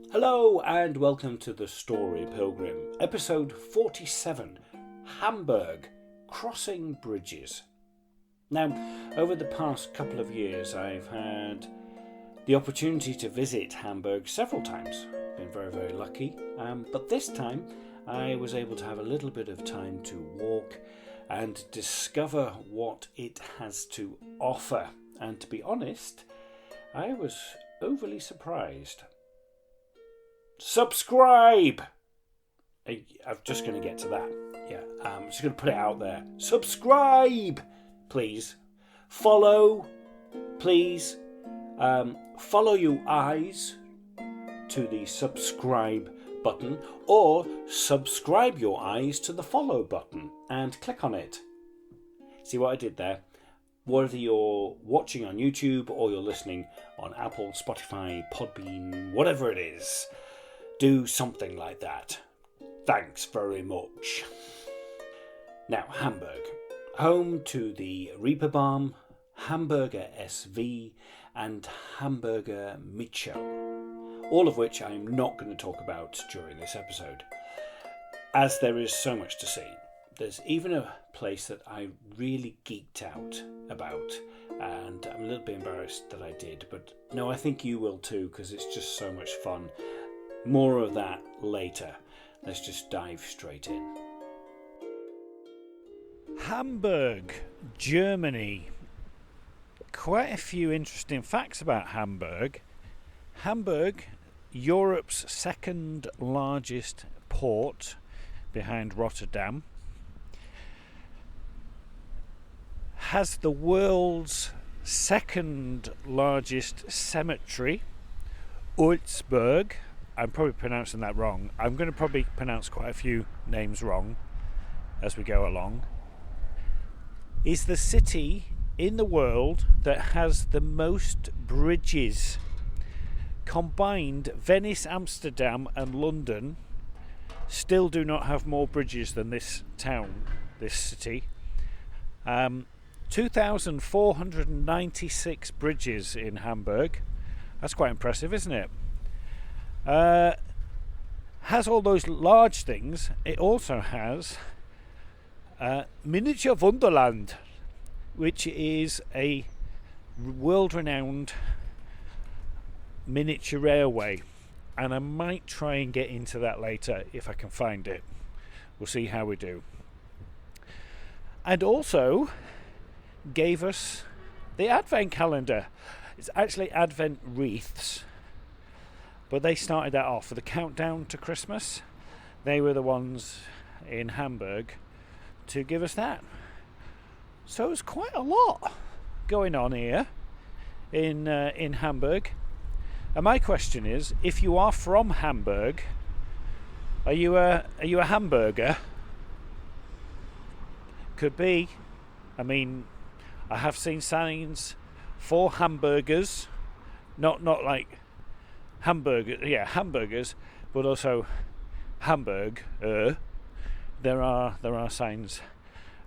Hello and welcome to the story Pilgrim, episode 47, Hamburg, Crossing Bridges. Now, over the past couple of years I've had the opportunity to visit Hamburg several times. Been very, very lucky, but this time I was able to have a little bit of time to walk and discover what it has to offer. And to be honest, I was overly surprised. Subscribe! I'm just going to get to that. I'm just going to put it out there. Subscribe, please. Follow, please. Follow your eyes to the subscribe button, or subscribe your eyes to the follow button and click on it. See what I did there? Whether you're watching on YouTube or you're listening on Apple, Spotify, Podbean, whatever it is, do something like that. Thanks very much. Now, Hamburg, home to the Reeperbahn, Hamburger SV, and Hamburger Micho, all of which I'm not going to talk about during this episode, as there is so much to see. There's even a place that I really geeked out about, and I'm a little bit embarrassed that I did, but no, I think you will too, because it's just so much fun. More of that later. Let's just dive straight in. Hamburg, Germany. Quite a few interesting facts about Hamburg. Hamburg, Europe's second largest port behind Rotterdam, has the world's second largest cemetery, Augsburg. I'm probably pronouncing that wrong. I'm going to probably pronounce quite a few names wrong as we go along. Is the city in the world that has the most bridges. Combined, Venice, Amsterdam and London still do not have more bridges than this town, this city. 2,496 bridges in Hamburg. That's quite impressive, isn't it? Has all those large things. It also has Miniatur Wunderland, which is a world-renowned miniature railway, and I might try and get into that later if I can find it. We'll see how we do. And also gave us the Advent calendar. It's actually Advent wreaths, but they started that off for the countdown to Christmas. They were the ones in Hamburg to give us that. So it's quite a lot going on here in Hamburg. And my question is, if you are from Hamburg, are you a hamburger? Could be. I mean, I have seen signs for hamburgers, not like hamburgers, but also Hamburg. There are signs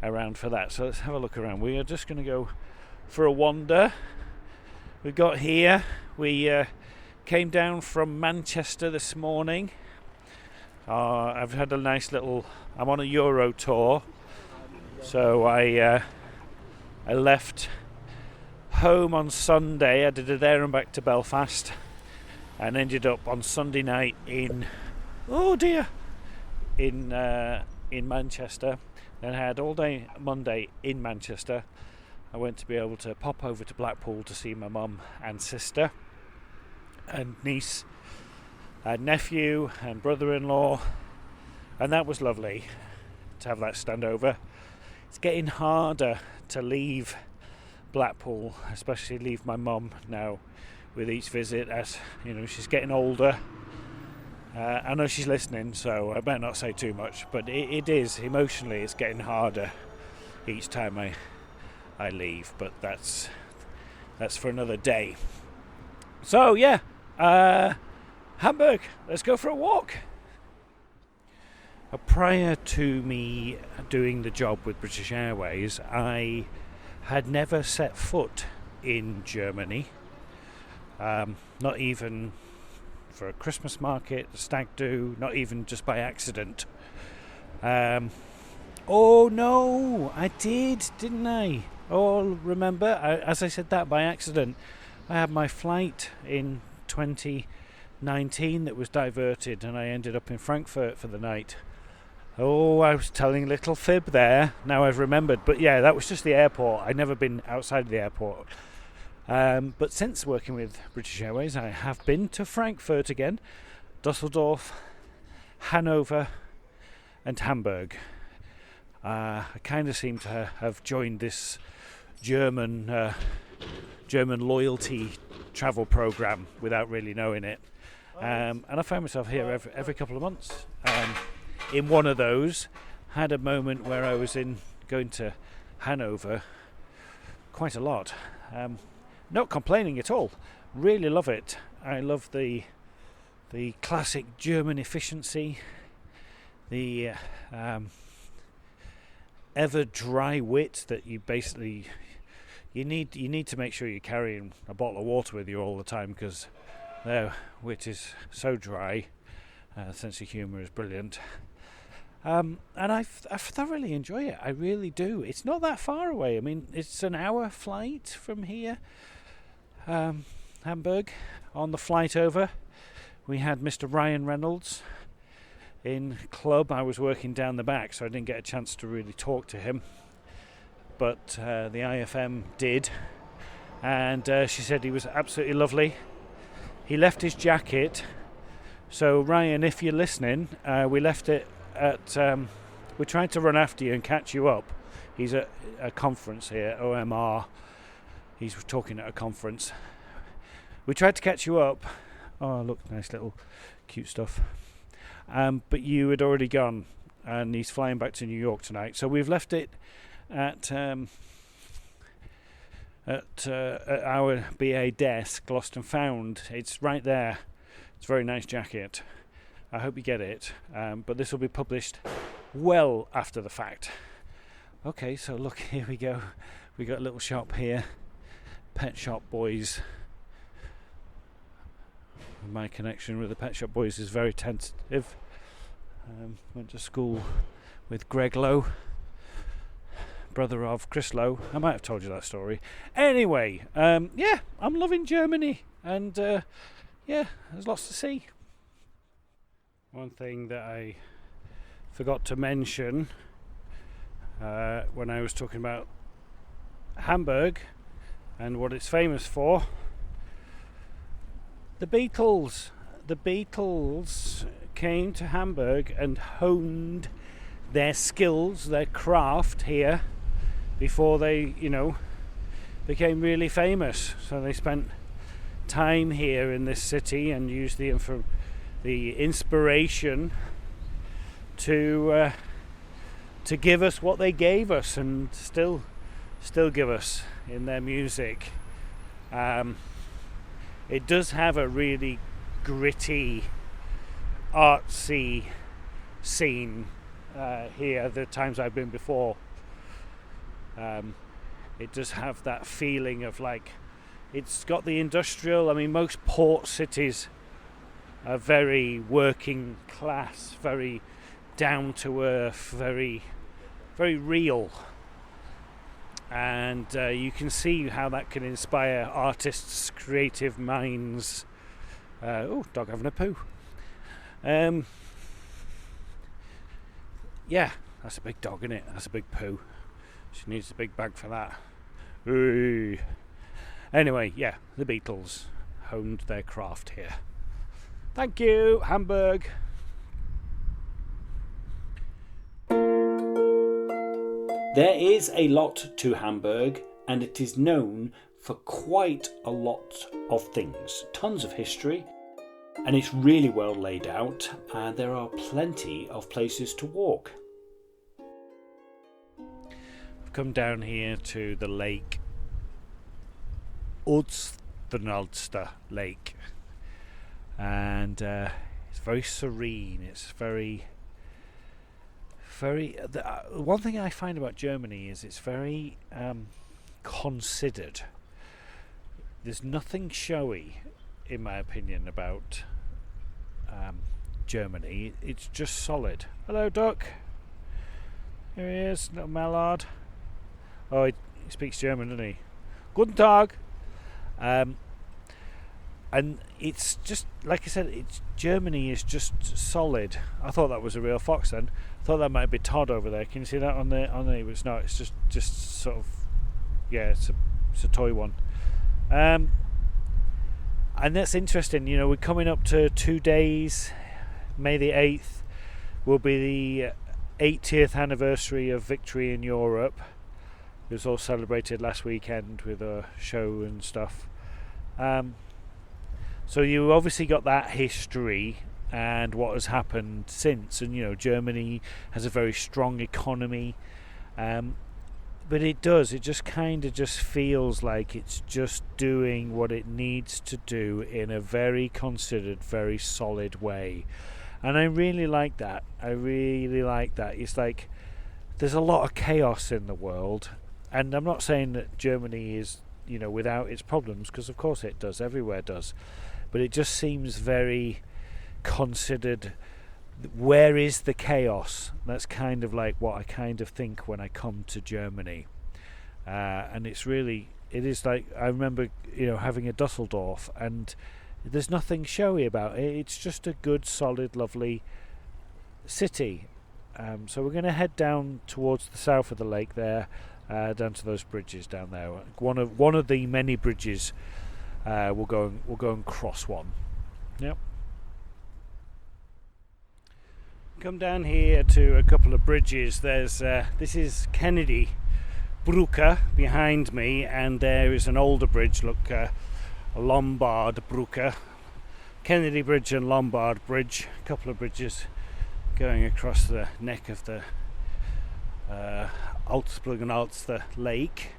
around for that. So let's have a look around. We are just going to go for a wander. We got here. We came down from Manchester this morning. I've had a nice little. I'm on a Euro tour, so I left home on Sunday. I did a there and back to Belfast, and ended up on Sunday night in Manchester. Then I had all day Monday in Manchester. I went to be able to pop over to Blackpool to see my mum and sister and niece and nephew and brother-in-law, and that was lovely to have that stand over. It's getting harder to leave Blackpool, especially leave my mum now with each visit, as you know, she's getting older. I know she's listening, so I better not say too much, but it is emotionally, it's getting harder each time I leave, but that's for another day. So yeah, Hamburg, let's go for a walk. Prior to me doing the job with British Airways, I had never set foot in Germany, not even for a Christmas market, a stag do, not even just by accident. Oh no, I didn't I? Oh, remember, as I said that by accident, I had my flight in 2019 that was diverted, and I ended up in Frankfurt for the night. Oh, I was telling a little fib there. Now I've remembered. But yeah, that was just the airport. I'd never been outside of the airport. But since working with British Airways, I have been to Frankfurt again, Dusseldorf, Hanover, and Hamburg. I kind of seem to have joined this German loyalty travel program without really knowing it. And I found myself here every couple of months. In one of those, had a moment where I was going to Hanover quite a lot. Not complaining at all. Really love it. I love the classic German efficiency, the ever dry wit that you basically you need to make sure you're carrying a bottle of water with you all the time, because their wit is so dry. Sense of humour is brilliant. And I thoroughly enjoy it. I really do. It's not that far away. I mean, it's an hour flight from here. Hamburg. On the flight over, we had Mr. Ryan Reynolds in club. I was working down the back, so I didn't get a chance to really talk to him. But the IFM did. And she said he was absolutely lovely. He left his jacket. So, Ryan, if you're listening, we left it at we tried to run after you and catch you up. He's at a conference here, OMR. He's talking at a conference. We tried to catch you up. Oh, look, nice little cute stuff. But you had already gone, and he's flying back to New York tonight. So we've left it at our BA desk, lost and found. It's right there. It's a very nice jacket. I hope you get it, but this will be published well after the fact. Okay, so look, here we go. We got a little shop here. Pet Shop Boys. My connection with the Pet Shop Boys is very tentative. Went to school with Greg Lowe, brother of Chris Lowe. I might have told you that story. Anyway, yeah, I'm loving Germany, and yeah, there's lots to see. One thing that I forgot to mention when I was talking about Hamburg and what it's famous for, the Beatles. The Beatles came to Hamburg and honed their skills, their craft here before they, became really famous. So they spent time here in this city and used the inspiration to give us what they gave us, and still give us in their music. It does have a really gritty, artsy scene here. The times I've been before, it does have that feeling of like, it's got the industrial. I mean, most port cities are very working class, very down to earth, very, very real. And you can see how that can inspire artists' creative minds. Dog having a poo. Yeah, that's a big dog, isn't it? That's a big poo. She needs a big bag for that. Ooh. Anyway, yeah, the Beatles honed their craft here. Thank you, Hamburg. There is a lot to Hamburg, and it is known for quite a lot of things. Tons of history, and it's really well laid out, and there are plenty of places to walk. I've come down here to the lake, Außenalster Lake, and it's very serene. It's very one thing I find about Germany is it's very considered. There's nothing showy, in my opinion, about Germany. It's just solid. Hello, duck. Here he is, little mallard. Oh, he speaks German, doesn't he? Guten Tag. And it's just, like I said, Germany is just solid. I thought that was a real fox then. I thought that might be Todd over there. Can you see that on the? It's not. It's just sort of, yeah. It's a toy one. And that's interesting. You know, we're coming up to 2 days. May the 8th will be the 80th anniversary of victory in Europe. It was all celebrated last weekend with a show and stuff. So you obviously got that history and what has happened since. And, you know, Germany has a very strong economy. But it just kind of just feels like it's just doing what it needs to do in a very considered, very solid way. And I really like that. It's like there's a lot of chaos in the world. And I'm not saying that Germany is, you know, without its problems, because of course it does, everywhere does. But it just seems very considered. Where is the chaos? That's kind of like what I kind of think when I come to Germany. And it is like, I remember, you know, having a Dusseldorf, and there's nothing showy about it. It's just a good, solid, lovely city. So we're going to head down towards the south of the lake there, down to those bridges down there. One of the many bridges. We'll go and cross one. Yep. Come down here to a couple of bridges. There's this is Kennedy Brücke behind me, and there is an older bridge. Look, Lombardsbrücke, Kennedy Bridge and Lombard Bridge. A couple of bridges going across the neck of the Außenalster Lake,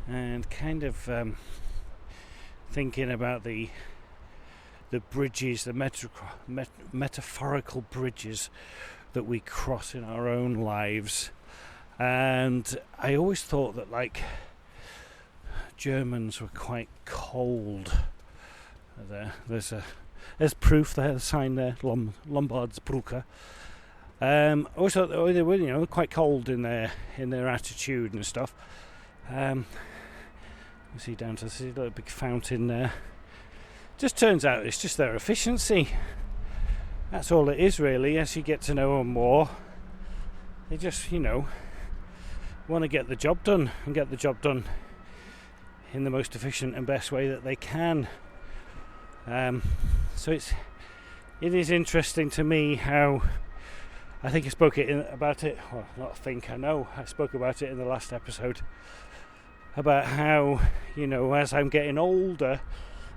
and kind of thinking about the bridges, the metaphorical bridges that we cross in our own lives. And I always thought that, like, Germans were quite cold. There's proof there, the sign there, Lombardsbrücke. I always thought they were, you know, quite cold in their attitude and stuff. You see down to see a little big fountain there. Just turns out it's just their efficiency. That's all it is, really. As you get to know them more, they just, you know, want to get the job done and get the job done in the most efficient and best way that they can. So it is interesting to me how, I think I spoke about it. Well, I know I spoke about it in the last episode, about how, you know, as I'm getting older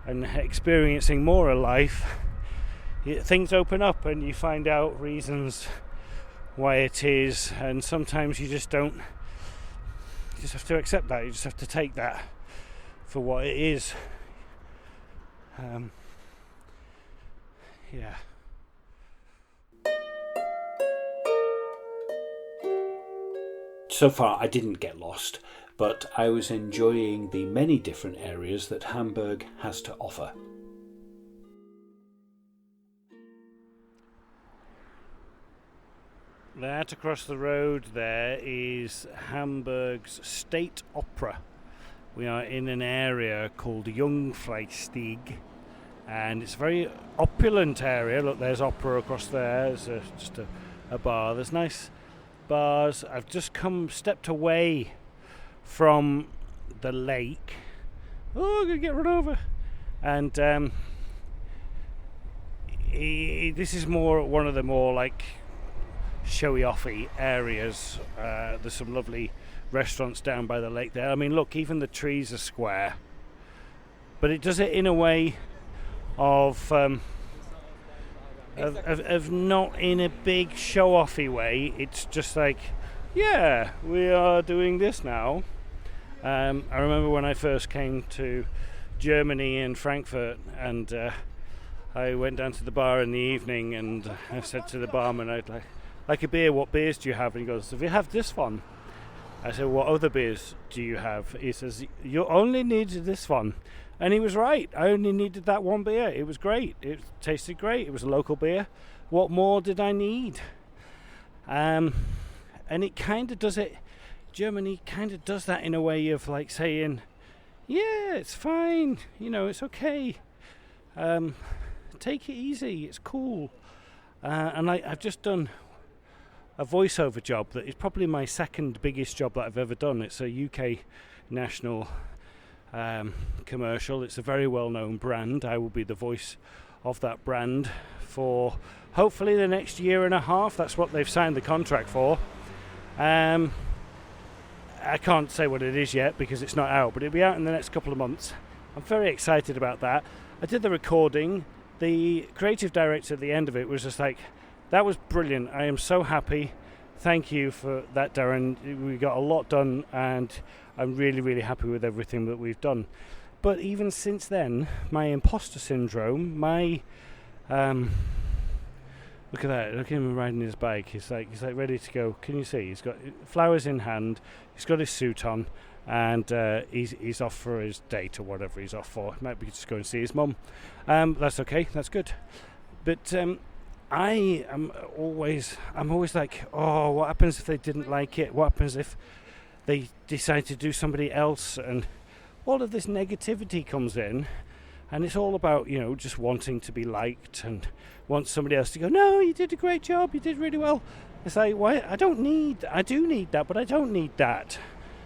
and experiencing more of life, things open up and you find out reasons why it is, and sometimes you just don't. You just have to accept that. You just have to take that for what it is. Yeah. So far I didn't get lost, but I was enjoying the many different areas that Hamburg has to offer. That across the road there is Hamburg's State Opera. We are in an area called Jungfreistieg, and it's a very opulent area. Look, there's opera across there. There's just a bar. There's nice bars. I've just stepped away from the lake. Oh, I'm going to get run over. And this is one of the more like showy-offy areas. There's some lovely restaurants down by the lake there. I mean, look, even the trees are square, but it does it in a way of not in a big show-offy way. It's just like, yeah, we are doing this now. I remember when I first came to Germany in Frankfurt, and I went down to the bar in the evening, and I said to the barman, I'd like a beer. What beers do you have? And he goes, if you have this one. I said, what other beers do you have? He says, you only need this one. And he was right. I only needed that one beer. It was great. It tasted great. It was a local beer. What more did I need? And it kind of does it. Germany kind of does that in a way of like saying, yeah, it's fine. It's okay. Take it easy. It's cool. And I've just done a voiceover job that is probably my second biggest job that I've ever done. It's a UK national commercial. It's a very well-known brand. I will be the voice of that brand for hopefully the next year and a half. That's what they've signed the contract for. I can't say what it is yet because it's not out, but it'll be out in the next couple of months. I'm very excited about that. I did the recording. The creative director at the end of it was just like, that was brilliant. I am so happy. Thank you for that, Darren. We got a lot done, and I'm really, really happy with everything that we've done. But even since then, my imposter syndrome, my look at that! Look at him riding his bike. He's like ready to go. Can you see? He's got flowers in hand. He's got his suit on, and he's off for his date or whatever he's off for. He might be just going to see his mum. That's okay. That's good. But I'm always like, oh, what happens if they didn't like it? What happens if they decide to do somebody else? And all of this negativity comes in, and it's all about, just wanting to be liked and want somebody else to go, no, you did a great job, you did really well. It's like, why? I do need that, but I don't need that.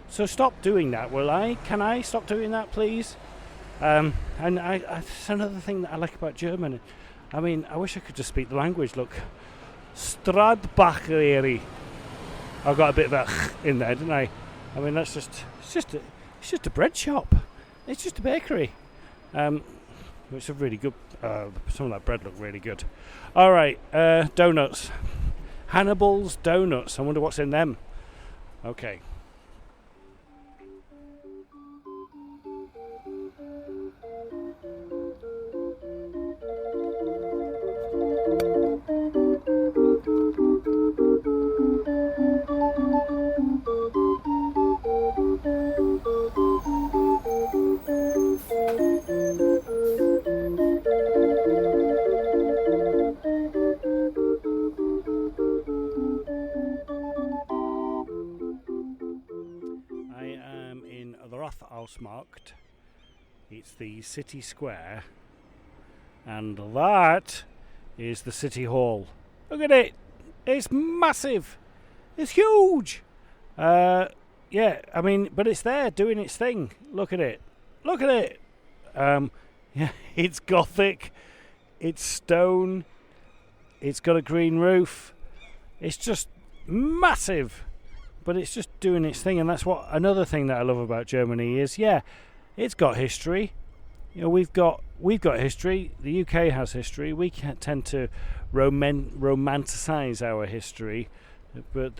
So stop doing that, will I? Can I stop doing that, please? And it's another thing that I like about German. I mean, I wish I could just speak the language. Look, Stradbacheri. I got a bit of a in there, didn't I? I mean, it's just a bread shop. It's just a bakery. It's a really good. Some of that bread looked really good. All right, donuts. Hannibal's donuts. I wonder what's in them. Okay. Rathaus. It's the city square, and that is the city hall. Look at it! It's massive! It's huge! Yeah, I mean, but it's there doing its thing. Look at it! Look at it! Yeah, it's Gothic, it's stone, it's got a green roof, it's just massive! But it's just doing its thing, and that's what another thing that I love about Germany is. Yeah, it's got history. We've got history. The UK has history. We can tend to romanticize our history, but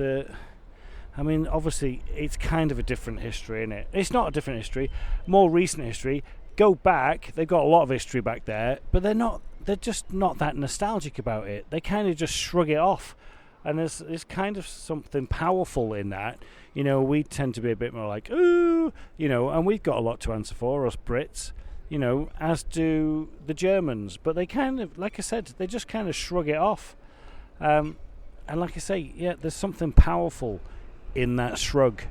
obviously it's kind of a different history, isn't it? It's not a different history. More recent history. Go back. They've got a lot of history back there, but they're just not that nostalgic about it. They kind of just shrug it off. And there's kind of something powerful in that. We tend to be a bit more like, ooh, and we've got a lot to answer for, us Brits, as do the Germans. But they kind of, like I said, they just kind of shrug it off. And like I say, yeah, there's something powerful in that shrug.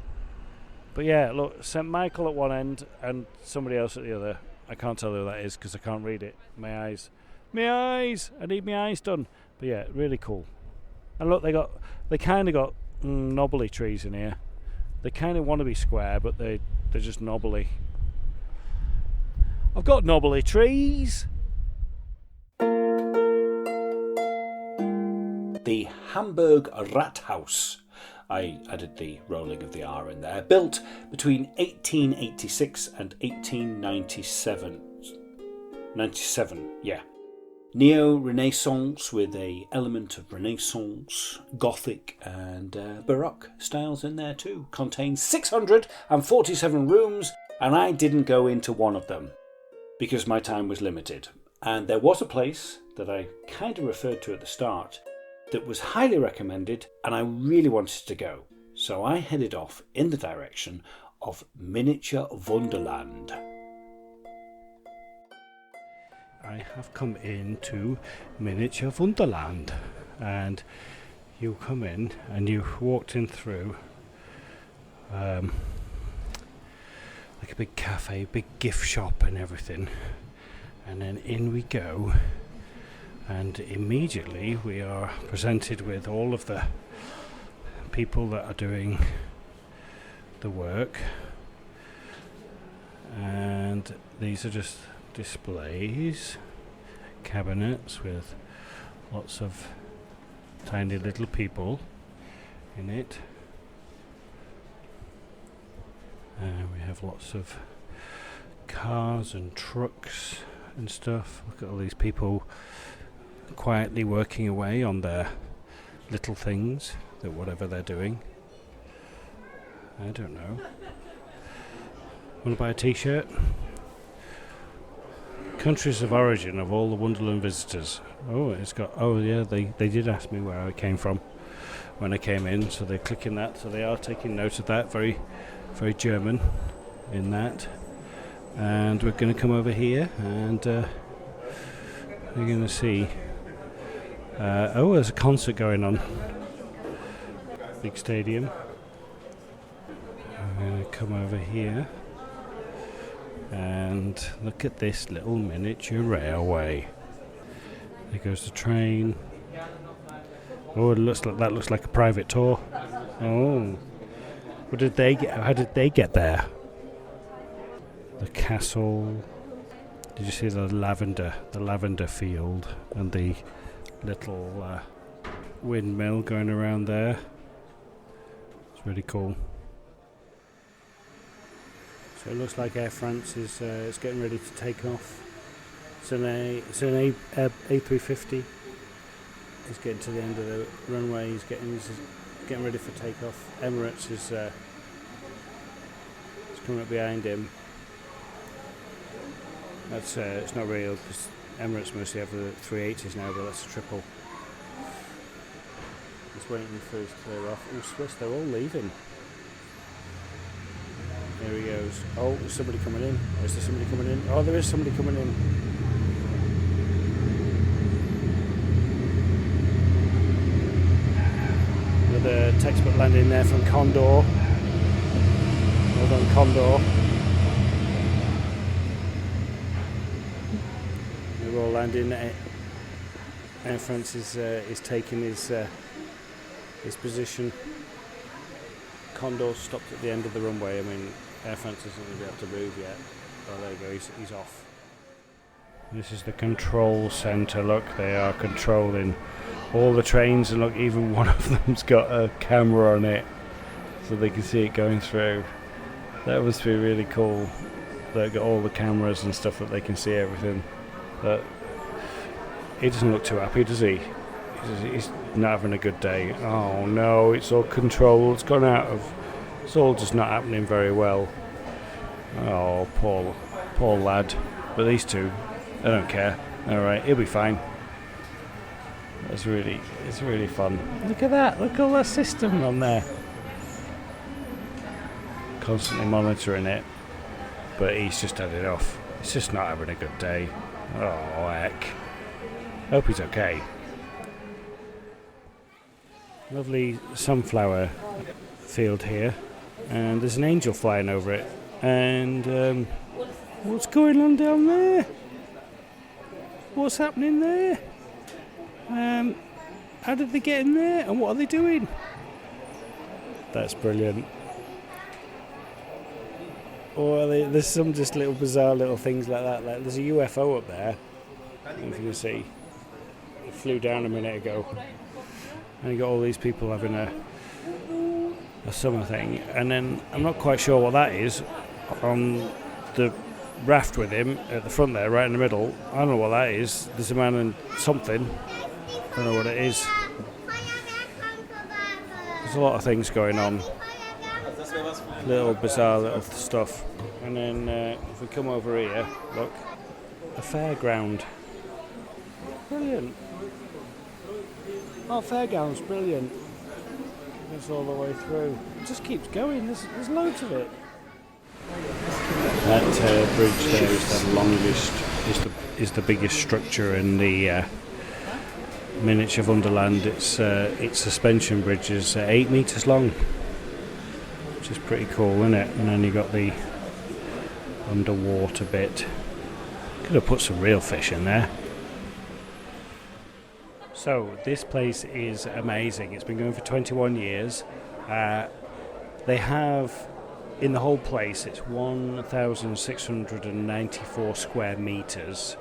But yeah, look, St. Michael at one end and somebody else at the other. I can't tell who that is because I can't read it. My eyes. I need my eyes done. But yeah, really cool. And look, they kind of got knobbly trees in here. They kind of want to be square, but they're just knobbly. I've got knobbly trees. The Hamburg Rathaus. I added the rolling of the R in there. Built between 1886 and 1897. 97, yeah. Neo-Renaissance with a element of Renaissance, Gothic and Baroque styles in there too. Contains 647 rooms, and I didn't go into one of them because my time was limited. And there was a place that I kind of referred to at the start that was highly recommended and I really wanted to go. So I headed off in the direction of Miniatur Wunderland. I have come into Miniatur Wunderland, and you come in and you walked in through like a big cafe, big gift shop and everything, and then in we go, and immediately we are presented with all of the people that are doing the work, and these are just displays, cabinets with lots of tiny little people in it. We have lots of cars and trucks and stuff. Look at all these people quietly working away on their little things, that whatever they're doing. I don't know. Want to buy a t-shirt? Countries of origin of all the Wonderland visitors. Oh, it's got, oh yeah, they did ask me where I came from when I came in, so they're clicking that, so they are taking note of that. Very, very German in that. And we're going to come over here, and we're going to see, oh, there's a concert going on. Big stadium. I'm going to come over here and look at this little miniature railway. There goes the train. Oh, it looks like, that looks like a private tour. Oh, what did they get? How did they get there? The castle. Did you see the lavender field and the little windmill going around there? It's really cool. So it looks like Air France is getting ready to take off. It's an A350. He's getting to the end of the runway. He's getting ready for takeoff. Emirates is coming up behind him. That's it's not real because Emirates mostly have the 380s now, but that's a triple. He's waiting for his to clear off. Oh, Swiss, they're all leaving. There he goes. Oh, there's somebody coming in. Is there somebody coming in? Oh, there is somebody coming in. Another textbook landing there from Condor. Well done, Condor. They're all landing. Air France is taking his position. Condor stopped at the end of the runway. I mean, Air France isn't going to be able to move yet. Oh, there you go, he's off. This is the control centre. Look, they are controlling all the trains, and look, even one of them's got a camera on it so they can see it going through. That must be really cool. They've got all the cameras and stuff that they can see everything. But he doesn't look too happy, does he? He's not having a good day. Oh no, it's all control. It's gone out of. It's all just not happening very well. Oh, poor lad. But these two, they don't care. All right, he'll be fine. It's really fun. Look at that. Look at all that system on there. Constantly monitoring it, but he's just had it off. He's just not having a good day. Oh heck. Hope he's okay. Lovely sunflower field here, and there's an angel flying over it. And what's going on down there? What's happening there? How did they get in there, and what are they doing? That's brilliant. Or there's some just little bizarre little things like that. Like there's a UFO up there. I don't know if you can see. It flew down a minute ago. And you got all these people having a summer thing, and then I'm not quite sure what that is on the raft with him at the front there, right in the middle. I don't know what that is. There's a man and something. I don't know what it is. There's a lot of things going on. Little bizarre little stuff. And then if we come over here, look, a fairground. Brilliant. Oh, fairground's brilliant. It's all the way through. It just keeps going. There's loads of it. That bridge there is the longest. is the biggest structure in the Miniatur Wunderland. Its suspension bridge is 8 metres long, which is pretty cool, isn't it? And then you got the underwater bit. Could have put some real fish in there. So this place is amazing. It's been going for 21 years. They have, in the whole place, it's 1,694 square metres.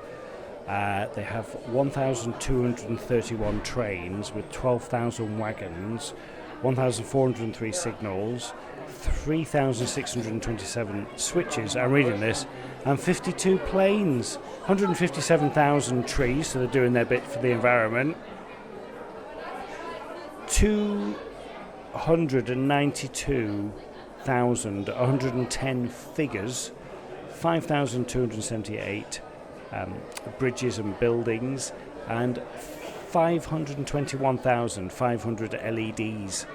They have 1,231 trains with 12,000 wagons, 1,403 signals, 3,627 switches, I'm reading this, and 52 planes, 157,000 trees, so they're doing their bit for the environment, 292,110 figures, 5,278 bridges and buildings, and 521,500 LEDs.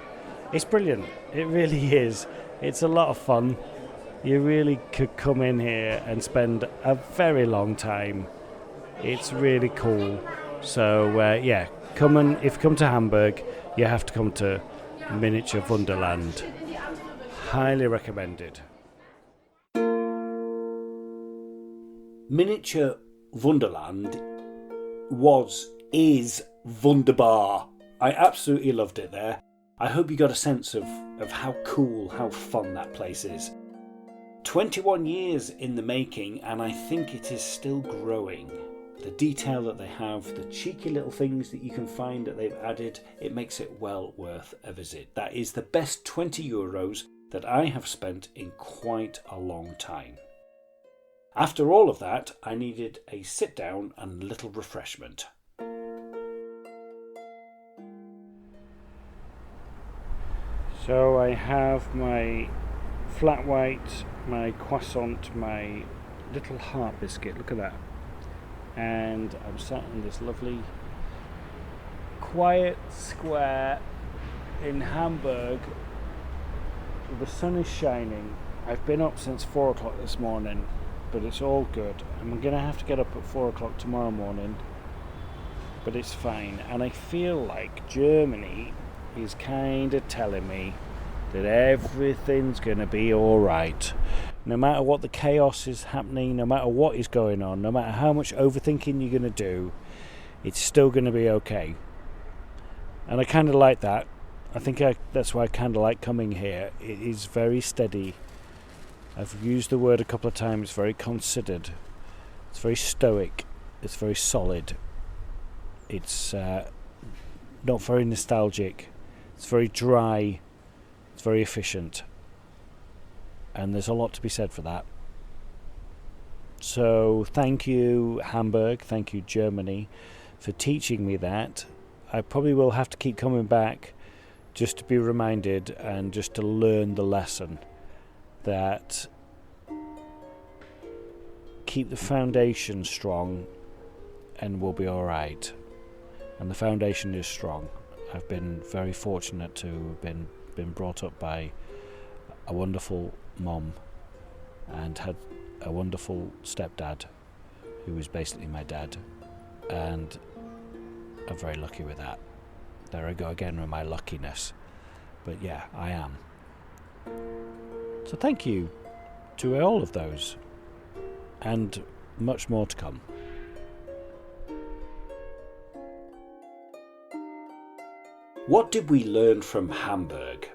It's brilliant. It really is. It's a lot of fun. You really could come in here and spend a very long time. It's really cool. So yeah, if you come to Hamburg, you have to come to Miniatur Wunderland. Highly recommended. Miniatur Wunderland is wunderbar. I absolutely loved it there. I hope you got a sense of how cool, how fun that place is. 21 years in the making, and I think it is still growing. The detail that they have, the cheeky little things that you can find that they've added, it makes it well worth a visit. That is the best €20 that I have spent in quite a long time. After all of that, I needed a sit down and little refreshment. So I have my flat white, my croissant, my little heart biscuit, look at that. And I'm sat in this lovely quiet square in Hamburg. The sun is shining. I've been up since 4 o'clock this morning, but it's all good. I'm going to have to get up at 4 o'clock tomorrow morning, but it's fine. And I feel like Germany is kind of telling me that everything's going to be all right. No matter what the chaos is happening, no matter what is going on, no matter how much overthinking you're going to do, it's still going to be okay. And I kind of like that. I think that's why I kind of like coming here. It is very steady. I've used the word a couple of times. It's very considered. It's very stoic. It's very solid. It's not very nostalgic. It's very dry. It's very efficient. And there's a lot to be said for that. So thank you, Hamburg. Thank you, Germany, for teaching me that. I probably will have to keep coming back just to be reminded and just to learn the lesson that keep the foundation strong and we'll be all right. And the foundation is strong. I've been very fortunate to have been brought up by a wonderful mom and had a wonderful stepdad who was basically my dad, and I'm very lucky with that. There I go again with my luckiness, but yeah, I am. So thank you to all of those and much more to come. What did we learn from Hamburg?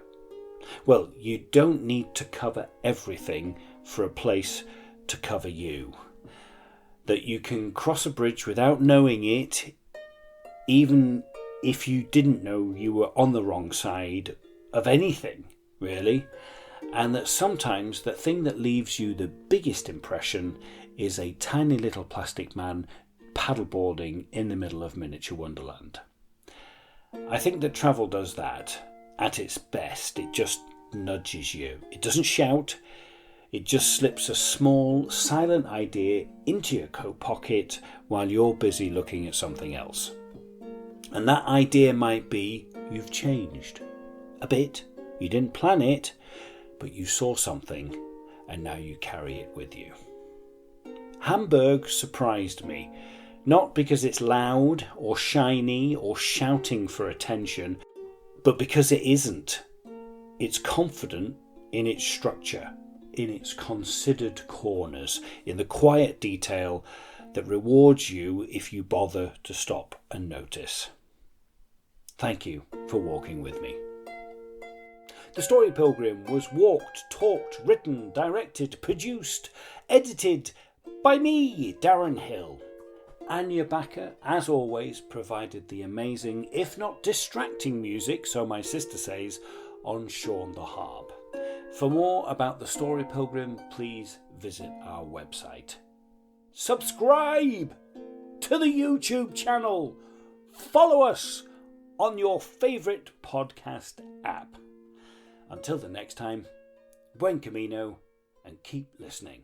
Well, you don't need to cover everything for a place to cover you. That you can cross a bridge without knowing it, even if you didn't know you were on the wrong side of anything, really. And that sometimes the thing that leaves you the biggest impression is a tiny little plastic man paddleboarding in the middle of Miniatur Wunderland. I think that travel does that at its best. It just nudges you. It doesn't shout. It just slips a small, silent idea into your coat pocket while you're busy looking at something else. And that idea might be you've changed a bit. You didn't plan it, but you saw something and now you carry it with you. Hamburg surprised me, not because it's loud or shiny or shouting for attention, but because it isn't. It's confident in its structure, in its considered corners, in the quiet detail that rewards you if you bother to stop and notice. Thank you for walking with me. The Story Pilgrim was walked, talked, written, directed, produced, edited by me, Darren Hill. Anya Backer, as always, provided the amazing, if not distracting music, so my sister says, on Sean the Harp. For more about the Story Pilgrim, please visit our website. Subscribe to the YouTube channel. Follow us on your favourite podcast app. Until the next time, buen camino and keep listening.